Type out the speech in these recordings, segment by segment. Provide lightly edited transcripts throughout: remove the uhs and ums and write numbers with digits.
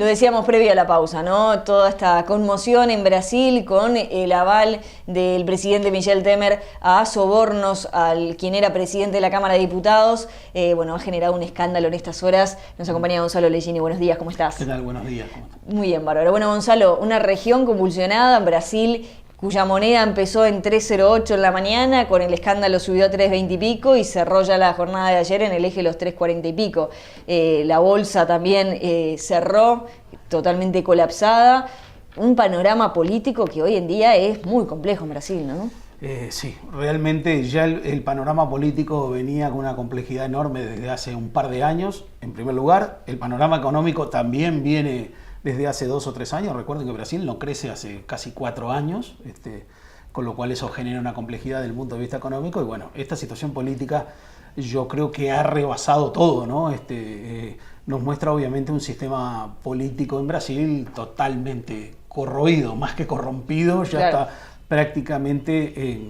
Lo decíamos previo a la pausa, ¿no? Toda esta conmoción en Brasil con el aval del presidente Michel Temer a sobornos al quien era presidente de la Cámara de Diputados. Ha generado un escándalo en estas horas. Nos acompaña Gonzalo Leggini. Buenos días, ¿cómo estás? ¿Qué tal? Buenos días. ¿Cómo estás? Muy bien, bárbaro. Bueno, Gonzalo, una región convulsionada en Brasil, cuya moneda empezó en 3.08 en la mañana, con el escándalo subió a 3.20 y pico y cerró ya la jornada de ayer en el eje de los 3.40 y pico. La bolsa también cerró totalmente colapsada. Un panorama político que hoy en día es muy complejo en Brasil, ¿no? Sí, realmente ya el panorama político venía con una complejidad enorme desde hace un par de años. En primer lugar, el panorama económico también viene desde hace 2 o 3 años. Recuerden que Brasil no crece hace casi 4 años, con lo cual eso genera una complejidad desde el punto de vista económico. Y bueno, esta situación política yo creo que ha rebasado todo, ¿no? Nos muestra obviamente un sistema político en Brasil totalmente corroído, más que corrompido, ya claro. Está prácticamente,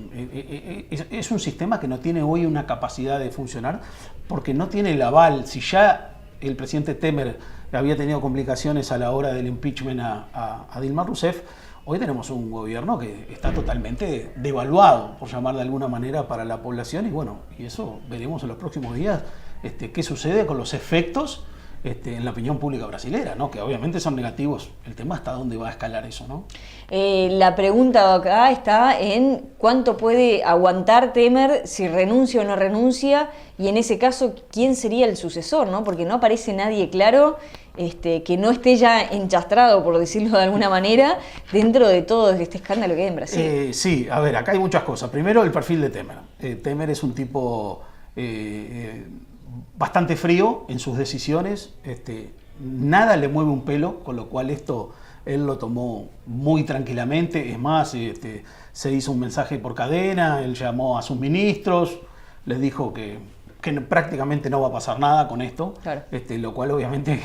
es un sistema que no tiene hoy una capacidad de funcionar porque no tiene el aval. Si ya el presidente Temer había tenido complicaciones a la hora del impeachment a Dilma Rousseff, hoy tenemos un gobierno que está totalmente devaluado, por llamar de alguna manera, para la población, y eso veremos en los próximos días qué sucede con los efectos en la opinión pública brasilera, ¿no? Que obviamente son negativos. El tema hasta dónde va a escalar eso, ¿no? La pregunta acá está en cuánto puede aguantar Temer, si renuncia o no renuncia, y en ese caso, ¿quién sería el sucesor, ¿no? Porque no aparece nadie claro que no esté ya enchastrado, por decirlo de alguna manera, dentro de todo este escándalo que hay en Brasil. Sí, a ver, acá hay muchas cosas. Primero, el perfil de Temer. Temer es un tipo bastante frío en sus decisiones, nada le mueve un pelo, con lo cual él lo tomó muy tranquilamente. Es más, se hizo un mensaje por cadena, él llamó a sus ministros, les dijo que prácticamente no va a pasar nada con esto, claro. Lo cual obviamente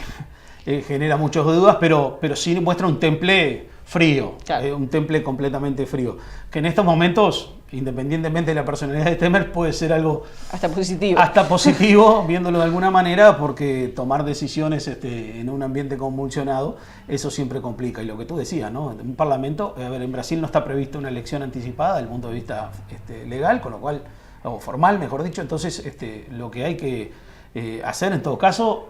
genera muchas dudas, pero sí muestra un temple frío, claro. Un temple completamente frío, que en estos momentos, independientemente de la personalidad de Temer, puede ser algo hasta positivo, viéndolo de alguna manera, porque tomar decisiones en un ambiente convulsionado, eso siempre complica. Y lo que tú decías, ¿no? Un parlamento, a ver, en Brasil no está prevista una elección anticipada desde el punto de vista legal, con lo cual, o formal, mejor dicho. Entonces, lo que hay que hacer en todo caso,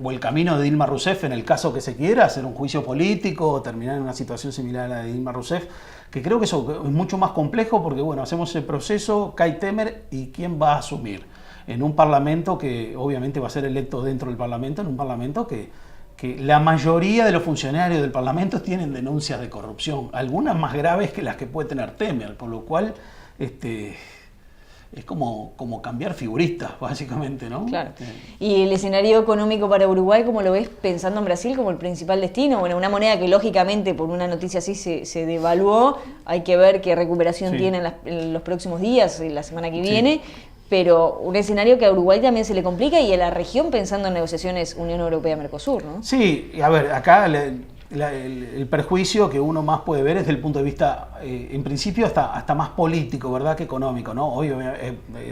o el camino de Dilma Rousseff, en el caso que se quiera, hacer un juicio político o terminar en una situación similar a la de Dilma Rousseff, que creo que eso es mucho más complejo porque, hacemos el proceso, cae Temer y ¿quién va a asumir? En un parlamento que obviamente va a ser electo dentro del parlamento, en un parlamento que la mayoría de los funcionarios del parlamento tienen denuncias de corrupción, algunas más graves que las que puede tener Temer, por lo cual es como cambiar figuristas, básicamente, ¿no? Claro. ¿Y el escenario económico para Uruguay, cómo lo ves pensando en Brasil como el principal destino? Bueno, una moneda que lógicamente por una noticia así se devaluó, hay que ver qué recuperación tiene en los próximos días, la semana que viene, pero un escenario que a Uruguay también se le complica y a la región pensando en negociaciones Unión Europea-Mercosur, ¿no? Sí, a ver, acá el perjuicio que uno más puede ver es desde el punto de vista, en principio, hasta más político, ¿verdad?, que económico, ¿no? Hoy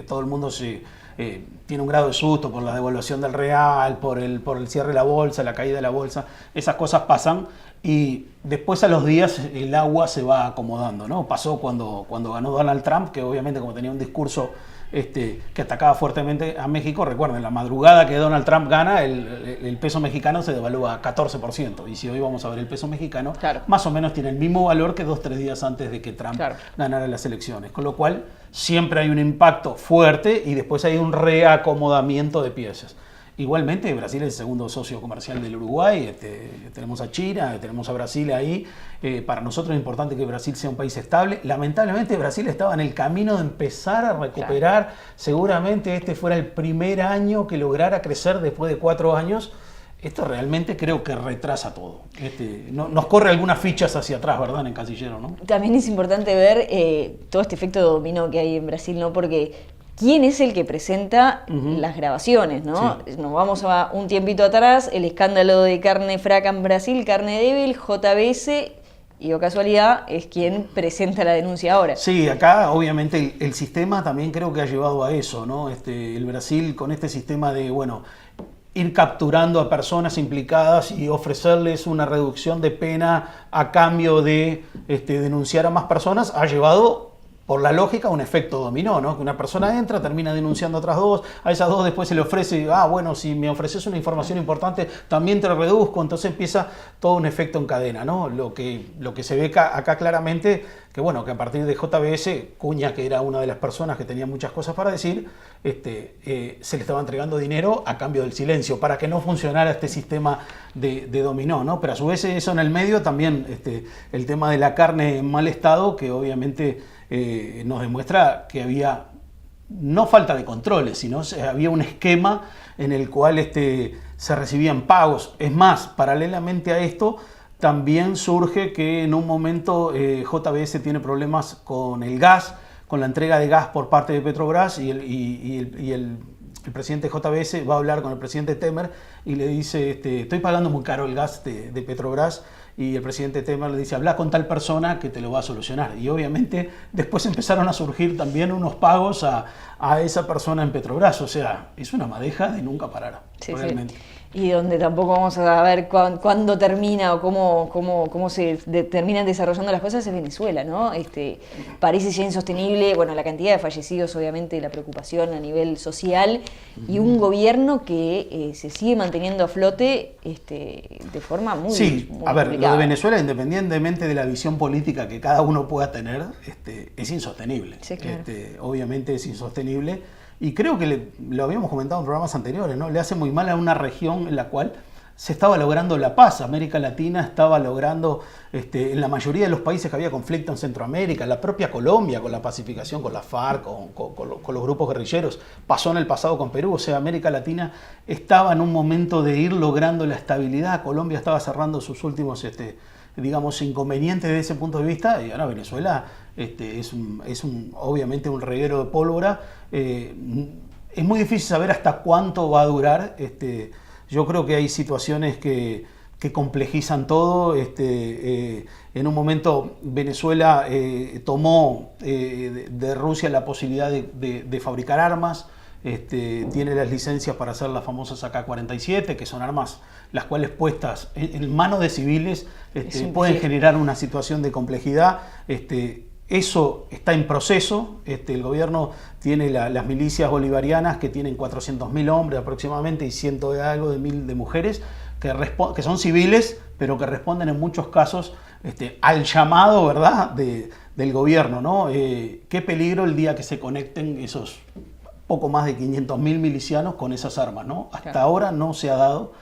todo el mundo tiene un grado de susto por la devaluación del real, por el cierre de la bolsa, la caída de la bolsa. Esas cosas pasan y después a los días el agua se va acomodando, ¿no? Pasó cuando ganó Donald Trump, que obviamente como tenía un discurso que atacaba fuertemente a México. Recuerden, la madrugada que Donald Trump gana, el peso mexicano se devalúa 14%. Y si hoy vamos a ver el peso mexicano, claro, más o menos tiene el mismo valor que 2 o 3 días antes de que Trump ganara las elecciones. Con lo cual, siempre hay un impacto fuerte y después hay un reacomodamiento de piezas. Igualmente, Brasil es el segundo socio comercial del Uruguay, tenemos a China, tenemos a Brasil ahí. Para nosotros es importante que Brasil sea un país estable. Lamentablemente Brasil estaba en el camino de empezar a recuperar. Claro. Seguramente este fuera el primer año que lograra crecer después de 4 años. Esto realmente creo que retrasa todo. Nos corre algunas fichas hacia atrás, ¿verdad?, en el casillero, ¿no? También es importante ver todo este efecto dominó que hay en Brasil, ¿no? Porque ¿quién es el que presenta las grabaciones, ¿no? Sí. Nos vamos a un tiempito atrás, el escándalo de carne fraca en Brasil, carne débil, JBS, y o casualidad es quien presenta la denuncia ahora. Sí, acá obviamente el sistema también creo que ha llevado a eso, ¿no? El Brasil con este sistema de, ir capturando a personas implicadas y ofrecerles una reducción de pena a cambio de denunciar a más personas, ha llevado, por la lógica, un efecto dominó, ¿no? Que una persona entra, termina denunciando a otras dos, a esas dos después se le ofrece, bueno, si me ofreces una información importante, también te lo reduzco, entonces empieza todo un efecto en cadena, ¿no? Lo que se ve acá claramente, que bueno, que a partir de JBS, Cuña, que era una de las personas que tenía muchas cosas para decir, se le estaba entregando dinero a cambio del silencio, para que no funcionara este sistema de dominó, ¿no? Pero a su vez eso en el medio también, el tema de la carne en mal estado, que obviamente nos demuestra que había no falta de controles, sino había un esquema en el cual se recibían pagos. Es más, paralelamente a esto, también surge que en un momento JBS tiene problemas con el gas, con la entrega de gas por parte de Petrobras, y el presidente JBS va a hablar con el presidente Temer y le dice, estoy pagando muy caro el gas de Petrobras, y el presidente Temer le dice, habla con tal persona que te lo va a solucionar. Y obviamente después empezaron a surgir también unos pagos a esa persona en Petrobras. O sea, es una madeja de nunca parar, sí, realmente. Sí. Y donde tampoco vamos a ver cuándo termina o cómo se terminan desarrollando las cosas es Venezuela, ¿no? Parece ya insostenible, bueno, la cantidad de fallecidos, obviamente, la preocupación a nivel social, y un gobierno que se sigue manteniendo a flote de forma muy a ver, complicada. Lo de Venezuela, independientemente de la visión política que cada uno pueda tener, es insostenible. Sí, claro. Obviamente es insostenible. Y creo que lo habíamos comentado en programas anteriores, ¿no? Le hace muy mal a una región en la cual se estaba logrando la paz. América Latina estaba logrando, en la mayoría de los países que había conflicto en Centroamérica, la propia Colombia con la pacificación con la FARC, con los grupos guerrilleros, pasó en el pasado con Perú. O sea, América Latina estaba en un momento de ir logrando la estabilidad. Colombia estaba cerrando sus últimos digamos, inconvenientes desde ese punto de vista, y ahora Venezuela es obviamente un reguero de pólvora. Es muy difícil saber hasta cuánto va a durar. Yo creo que hay situaciones que complejizan todo. En un momento Venezuela tomó de Rusia la posibilidad de fabricar armas. Tiene las licencias para hacer las famosas AK-47, que son armas las cuales puestas en manos de civiles pueden generar una situación de complejidad. Eso está en proceso. El gobierno tiene las milicias bolivarianas, que tienen 400.000 hombres aproximadamente y ciento de algo de mil de mujeres, que son civiles, pero que responden en muchos casos al llamado, ¿verdad?, del gobierno, ¿no? Qué peligro el día que se conecten esos poco más de 500.000 milicianos con esas armas, ¿no? Hasta ahora no se ha dado,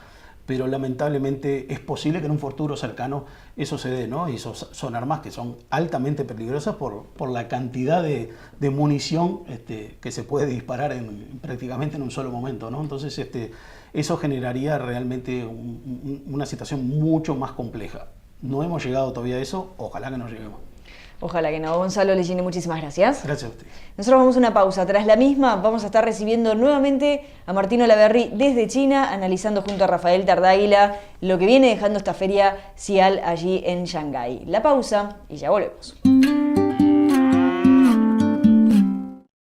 pero lamentablemente es posible que en un futuro cercano eso se dé, ¿no? Y son armas que son altamente peligrosas por la cantidad de munición que se puede disparar prácticamente en un solo momento, ¿no? Entonces eso generaría realmente una situación mucho más compleja. No hemos llegado todavía a eso, ojalá que no lleguemos. Ojalá que no. Gonzalo Leggini, muchísimas gracias. Gracias a usted. Nosotros vamos a una pausa. Tras la misma vamos a estar recibiendo nuevamente a Martín Olaverri desde China, analizando junto a Rafael Tardáguila lo que viene dejando esta feria CIAL allí en Shanghái. La pausa y ya volvemos.